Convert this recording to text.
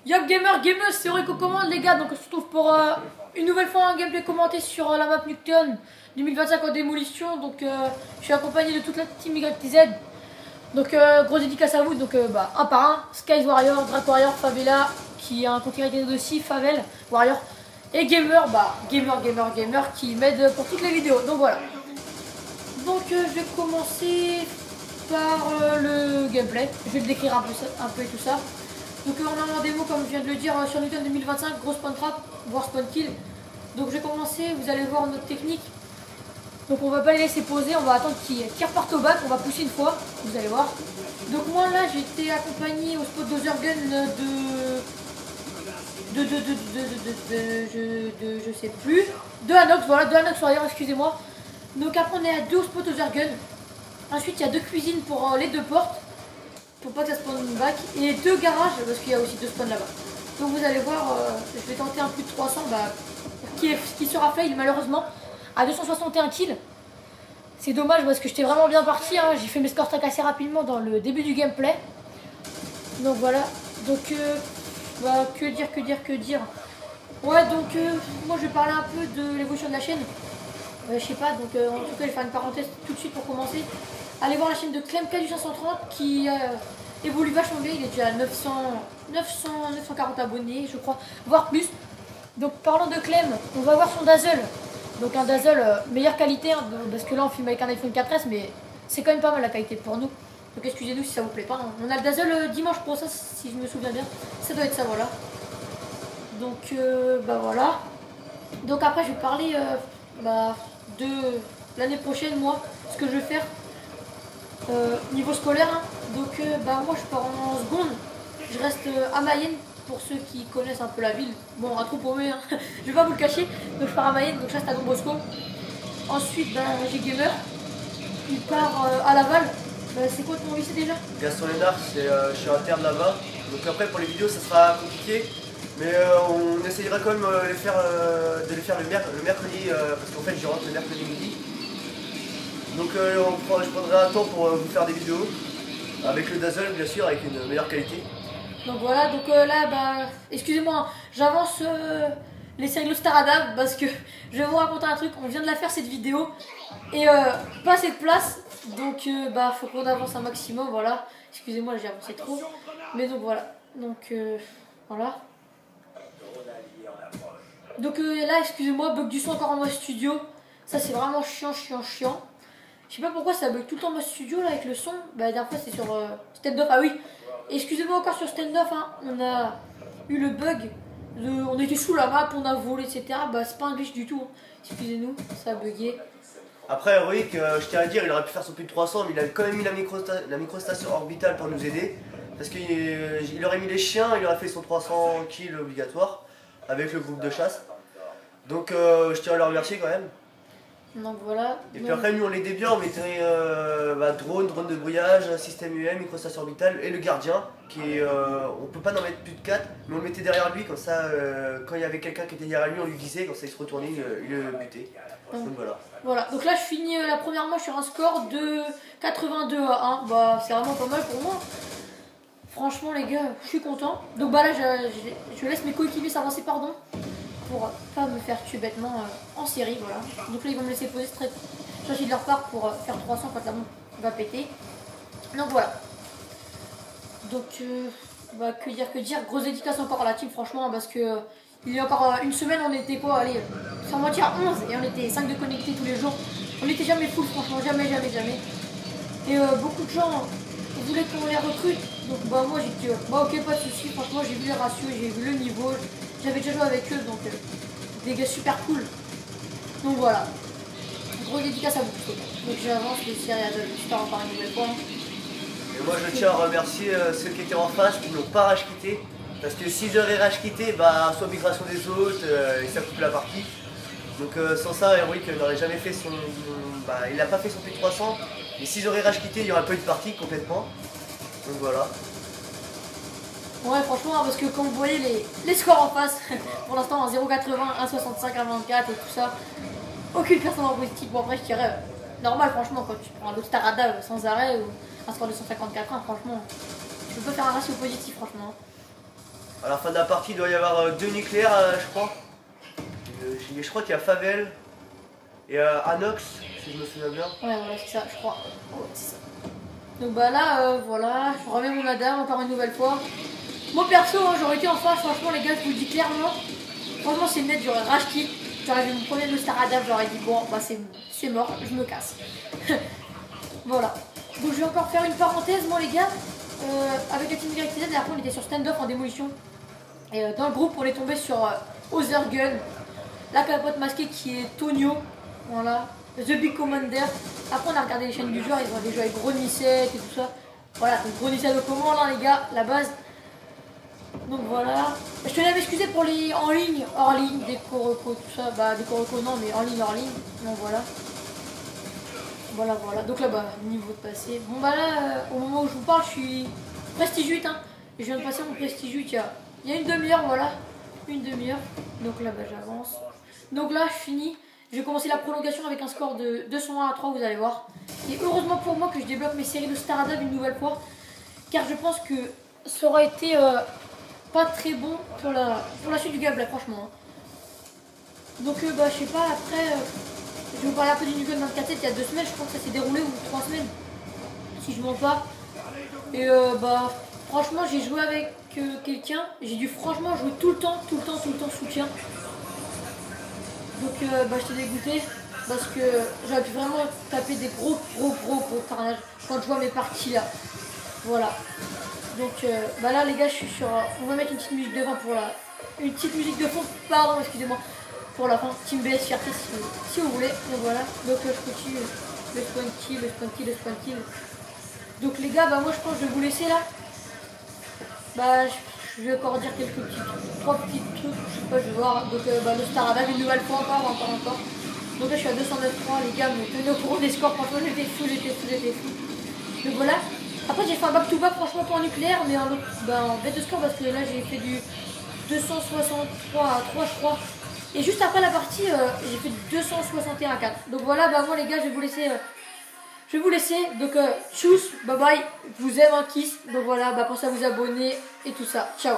Yop gamer, gameuse, c'est Auric aux commandes les gars, donc on se retrouve pour une nouvelle fois un gameplay commenté sur la map Nuketown 2025 en démolition. Donc je suis accompagné de toute la team YTZ. Donc gros dédicace à vous, donc un par un, Skies Warrior, Drac Warrior, Favela, qui a un compte YTZ aussi, Favel Warrior, et Gamer, gamer qui m'aide pour toutes les vidéos. Donc voilà. Donc je vais commencer par le gameplay, je vais le décrire un peu et tout ça. Donc on a un démo comme je viens de le dire sur Nuketown 2025, gros spawn trap, voire spawn kill. Donc je vais commencer, vous allez voir notre technique. Donc on va pas les laisser poser, on va attendre qu'ils repartent au bac, on va pousser une fois, vous allez voir. Donc moi là j'ai été accompagné au spot dozer gun je sais plus, de Anox, voilà, de Anox Warrior, excusez-moi. Donc après on est à 2 au spot dozer gun. Ensuite il y a 2 cuisines pour les 2 portes, pour pas que ça spawn back, et 2 garages parce qu'il y a aussi 2 spawns là-bas. Donc vous allez voir, je vais tenter un plus de 300 qui sera fail malheureusement à 261 kills. C'est dommage parce que j'étais vraiment bien parti, hein. J'ai fait mes scores assez rapidement dans le début du gameplay. Donc voilà, donc que dire. Ouais, donc moi je vais parler un peu de l'évolution de la chaîne. Je sais pas, donc en tout cas je vais faire une parenthèse tout de suite pour commencer. Allez voir la chaîne de Clem K du 530 qui évolue vachement bien, il est déjà à 940 abonnés je crois, voire plus. Donc parlons de Clem, on va voir son dazzle. Donc un dazzle meilleure qualité, hein, parce que là on filme avec un iPhone 4S, mais c'est quand même pas mal la qualité pour nous. Donc excusez-nous si ça vous plaît pas, hein. On a le dazzle dimanche pro, ça si je me souviens bien, ça doit être ça, voilà. Donc voilà. Donc après je vais parler de l'année prochaine, moi, ce que je vais faire niveau scolaire, hein. Donc moi je pars en seconde, je reste à Mayenne. Pour ceux qui connaissent un peu la ville, bon, un trou paumé, hein. Je vais pas vous le cacher, donc je pars à Mayenne, donc je reste à Don Bosco. Ensuite, j'ai Gamer, il part à Laval. C'est quoi ton lycée déjà? Gaston Lénard, je suis interne là-bas. Donc après pour les vidéos ça sera compliqué, mais on essayera quand même de les faire le mercredi, parce qu'en fait je rentre le mercredi midi. Donc je prendrai un temps pour vous faire des vidéos, avec le dazzle bien sûr, avec une meilleure qualité. Donc voilà, donc là, excusez-moi, j'avance les séries de Staradab parce que je vais vous raconter un truc. On vient de la faire cette vidéo et pas assez de place, donc faut qu'on avance un maximum. Voilà, excusez-moi, j'ai avancé trop, mais donc voilà, voilà. Donc là, excusez-moi, bug du son encore en mode studio. Ça c'est vraiment chiant. Je sais pas pourquoi ça bug tout le temps en mode studio là avec le son. La dernière fois c'est sur Stand Off, ah oui. Excusez-moi encore sur Stand Off, hein, on a eu le bug, on était sous la map, on a volé, etc. C'est pas un glitch du tout, hein. Excusez-nous, ça a bugué. Après Heroic, je tiens à dire, il aurait pu faire son plus de 300, mais il a quand même mis la microstation orbitale pour nous aider. Parce qu'il aurait mis les chiens, il aurait fait son 300 kills obligatoire avec le groupe de chasse. Donc je tiens à le remercier quand même. Donc voilà. Et puis après nous on l'aidait bien, on mettait drone de brouillage, système UM, microstation orbitale et le gardien qui est, on peut pas en mettre plus de 4, mais on le mettait derrière lui, comme ça quand il y avait quelqu'un qui était derrière lui on lui disait, comme ça il se retournait, il le butait. Donc voilà. Voilà, donc là je finis la première manche sur un score de 82 à 1, c'est vraiment pas mal pour moi. Franchement les gars, je suis content. Donc là je laisse mes coéquipiers s'avancer, pardon, pour pas me faire tuer bêtement en série, voilà. Donc là ils vont me laisser poser très changer de leur part pour faire 300 quand la bombe va péter. Donc voilà. Donc que dire, grosse dédicace encore à la team franchement, parce que il y a encore une semaine on était quoi, allez, sans mentir à 11 et on était 5 de connectés tous les jours. On n'était jamais full franchement, jamais. Et beaucoup de gens voulaient qu'on les recrute. Donc moi j'ai dit ok, pas de soucis, franchement j'ai vu les ratios, j'ai vu le niveau. J'avais déjà joué avec eux, donc des gars super cool. Donc voilà. Gros dédicace à vous tous. Donc j'avance les séries à l'histoire encore une nouvelle fois. Et moi je tiens à remercier ceux qui étaient en face, qui n'ont pas rage quitté. Parce que si j'aurais rage quitté, soit migration des autres, et ça coupe la partie. Donc sans ça, Heroic n'aurait jamais fait son... il n'a pas fait son plus de 300. Mais si j'aurais rage quitté, il n'y aurait pas eu de partie complètement. Donc voilà. Ouais franchement, parce que quand vous voyez les scores en face, pour l'instant en 0,80, 1,65, 1,24 et tout ça, aucune personne en positif. Bon après je dirais normal franchement, quand tu prends l'autre Staradab sans arrêt ou un score de 154, franchement, tu peux pas faire un ratio positif franchement. À la fin de la partie, il doit y avoir 2 nucléaires, je crois. Je crois qu'il y a Favel et Anox, si je me souviens bien. Ouais, voilà, c'est ça, je crois. Ouais, c'est ça. Donc bah là, voilà, je remets mon Adam encore une nouvelle fois. Moi perso, hein, j'aurais été en face, franchement les gars, je vous le dis clairement. Franchement c'est net, j'aurais rage quit. J'aurais vu mon premier le Star Adam, j'aurais dit bon, bah c'est mort, je me casse. Voilà. Donc je vais encore faire une parenthèse, moi les gars. Avec la team YTZ, la dernière fois on était sur stand-off en démolition. Et dans le groupe on est tombé sur Othergun, la capote masquée qui est Tonio. Voilà. The Big Commander. Après on a regardé les chaînes du joueur, ils ont des jeux avec Gros Nicette et tout ça. Voilà, donc Gros Nicette de commande hein, les gars, la base. Donc voilà. Je tenais à m'excuser pour les en ligne, hors ligne, des Coroco, tout ça. Bah des Coroco non mais en ligne, hors ligne. Donc voilà. Voilà. Donc là, bah, niveau de passé. Bon, bah là, au moment où je vous parle, je suis prestige 8. Hein. Et je viens de passer mon prestige 8 il y a une demi-heure, voilà. Une demi-heure. Donc là, bah, j'avance. Donc là, je finis. Je vais commencer la prolongation avec un score de 201 à 3, vous allez voir. Et heureusement pour moi que je débloque mes séries de Star Adam une nouvelle fois. Car je pense que ça aurait été pas très bon pour la suite du gameplay, franchement. Hein. Donc, bah, je sais pas, après. Je vais vous parler un peu du Nuken 24/7 il y a 2 semaines, je crois que ça s'est déroulé ou 3 semaines, si je mens pas. Et bah franchement j'ai joué avec quelqu'un, j'ai dû franchement jouer tout le temps soutien. Donc bah j'étais dégoûté parce que j'aurais pu vraiment taper des gros carnages quand je vois mes parties là. Voilà. Donc bah là les gars je suis sur. On va mettre une petite musique de fin pour la. Une petite musique de fond, pardon, excusez-moi. Pour la fin, Team BS Fierté si vous voulez. Donc voilà, donc je continue le spawn kill. Donc les gars, bah moi je pense que je vais vous laisser là. Bah je vais encore dire quelques trois petits trucs, je sais pas, je vais voir. Donc bah, le Star Adam une nouvelle fois encore. Donc là je suis à 209.3, les gars me tenez au courant des scores, franchement j'étais fou. Donc voilà. Après j'ai fait un back-to-back franchement pas en nucléaire mais en bête de score parce que là j'ai fait du 263 à 3 je crois. Et juste après la partie, j'ai fait 261 à 4. Donc voilà, bah moi les gars, je vais vous laisser. Donc tchuss, bye bye. Je vous aime, un kiss. Donc voilà, bah pensez à vous abonner et tout ça. Ciao.